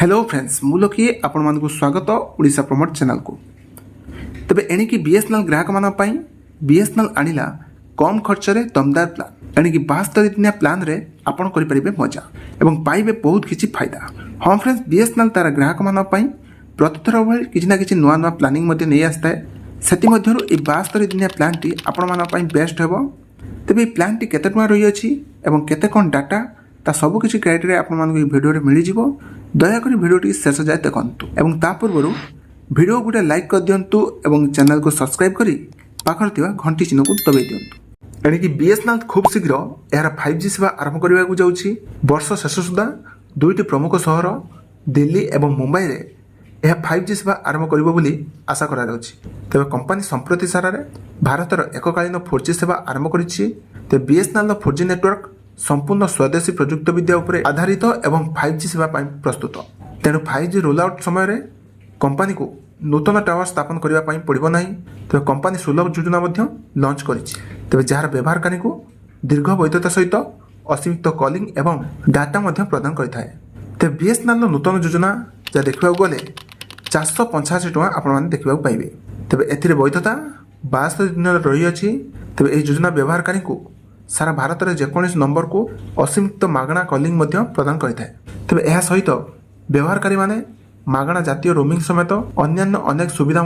Hello friends मुलकी आपण मानकु स्वागत Odisha promote channel को। तबे एणिकी बीएसएनएल ग्राहक मान पई बीएसएनएल आनिला कम खर्च रे दमदार प्लान एणिकी 72 दिनिया प्लान रे आपण करि परिबे मजा एवं पाइबे बहुत किछि फायदा। हां फ्रेंड्स बीएसएनएल तार ग्राहक मान पई प्रतिथर भली किछि ना किछि नुआ नुआ प्लानिंग मध्ये नै आस्ताय। सेति मध्यरु ए 72 दिनिया प्लान टी आपण मान पई बेस्ट हेबो। तबे ए प्लान टी केते टका रही अछि एवं केते कोन डाटा ता सब किछि क्राइटेरिया आपण मानकु ए वीडियो रे मिलि जिवो। दयाकोरी भिडियोटी शेष जाए देखु एवं ता पूर्व भिडियो गोटे लाइक कर दिंतु एवं चैनल को सब्सक्राइब करी पाखर थिबा घंटी चिन्ह को दबाई दिंतु। एणिकी बीएसएनएल खूब शीघ्र यार 5G सेवा आरंभ करने को जाउछि। वर्ष शेष सुधा दुईटी प्रमुख सहर दिल्ली एवं मुंबई रे यह 5G सेवा आरंभ करिबो बोली आशा करा जाउछि। तबे कंपनी संप्रति सारारे भारतर एककालीन 4G सेवा आरंभ करिछि। ते बीएसएनएल 4G नेटवर्क संपूर्ण स्वदेशी प्रजुक्त विद्या उपरे आधारित एवं 5G सेवा पाई प्रस्तुत। तेणु 5G रोल आउट समय रे कंपनी को नूतन टावर स्थापन करबा पाई पड़िबो नाही। तबे कंपनी सुलभ योजना मध्ये लॉन्च करिछि। तबे जार व्यवहारकारी को दीर्घ वैधता सहित असीमित कॉलिंग एवं डाटा मध्ये प्रदान करिथाय। तबे बीएसएनएल नूतन योजना जा देखबा गले 485 टका आपण माने देखबा पाइबे। तबे एथिरे वैधता 72 दिन रही अछि। तबे ए योजना व्यवहारकारी को सारा भारत में जेकोसी नंबर को असीमित मागणा कॉलिंग प्रदान करें। तेज यह सहित व्यवहारकारी माने मागणा जातीय रोमिंग समेत अन्यान्य अनेक सुविधा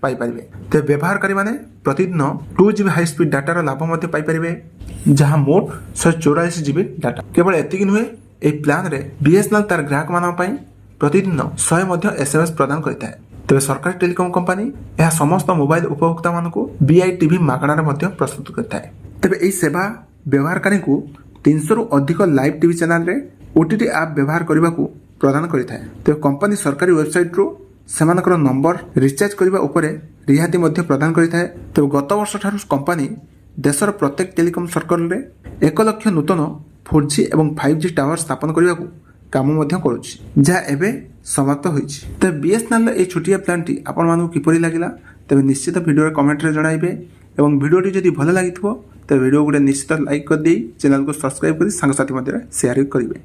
पाइपर। तेज व्यवहारकारी माने प्रतिदिन 2GB हाई स्पीड डाटार लाभ पाइपर जहाँ मोट 144 GB डाटा। केवल एतिक नुहे यह प्लान रे बीएसएनएल तार ग्राहक मान प्रतिदिन 100 SMS प्रदान करें। तेज सरकारी टेलीकॉम कंपनी यह समस्त मोबाइल उपभोक्ता मान BITV मागणार प्रस्तुत करें। तेबे एही सेवा व्यवहारकारी को 300 रु अधिक लाइव टीवी चैनल रे ओटीटी ऐप व्यवहार करने को प्रदान करिथाय। तेबे कंपनी सरकारी वेबसाइट रो सेमानकर नंबर रिचार्ज करबा उपरे रिहाती मध्ये प्रदान करिथाय। तेबे गत वर्ष ठारू कंपनी देशर प्रत्येक टेलीकॉम सर्कल रे 1 लाख नूतन 4G एवं 5G टावर स्थापन करने को काम मध्ये करूछि जहा एबे समाप्त होइछि। तेबे बीएसएनएल ए छोटिया प्लान टी आपण मानकु किपरि लागिला तेबे निश्चित वीडियो रे कमेंट रे जणाइबे एवं वीडियोटी जदि भल लागिथिबो तो वीडियो गोटे निश्चित लाइक कर दी चैनल को सब्सक्राइब कर सांग साथी मध्य शेयर करेंगे।